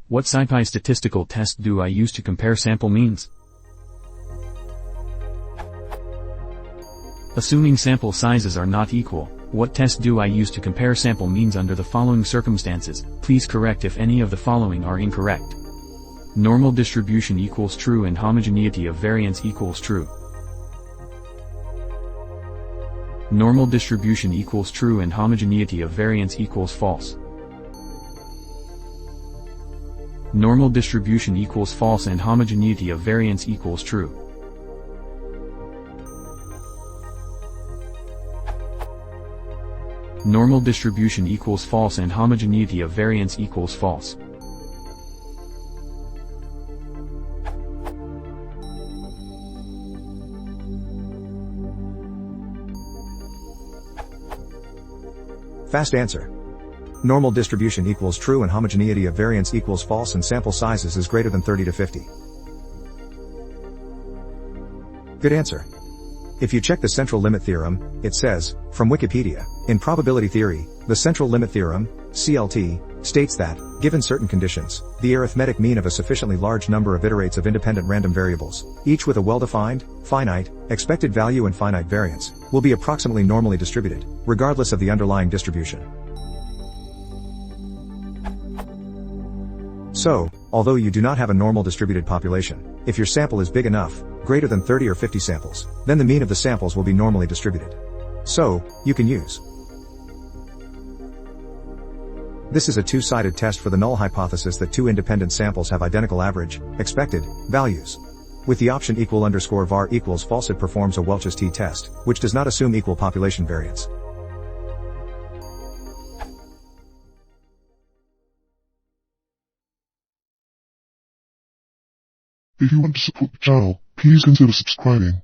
What Scipy statistical test do I use to compare sample means? Assuming sample sizes are not equal, what test do I use to compare sample means under the following circumstances? Please correct if any of the following are incorrect. Normal distribution equals true and homogeneity of variance equals true. Normal distribution equals true and homogeneity of variance equals false. Normal distribution equals false and homogeneity of variance equals true. Normal distribution equals false and homogeneity of variance equals false. Fast answer. Normal distribution equals true and homogeneity of variance equals false and sample sizes is greater than 30 to 50. Good answer. If you check the central limit theorem, it says, from Wikipedia, in probability theory, the central limit theorem, CLT, states that, given certain conditions, the arithmetic mean of a sufficiently large number of iterates of independent random variables, each with a well-defined, finite, expected value and finite variance, will be approximately normally distributed, regardless of the underlying distribution. So, although you do not have a normal distributed population, if your sample is big enough, greater than 30 or 50 samples, then the mean of the samples will be normally distributed. So, you can use. This is a two-sided test for the null hypothesis that two independent samples have identical average, expected, values. With the option =var equals false, it performs a Welch's t-test, which does not assume equal population variance. If you want to support the channel, please consider subscribing.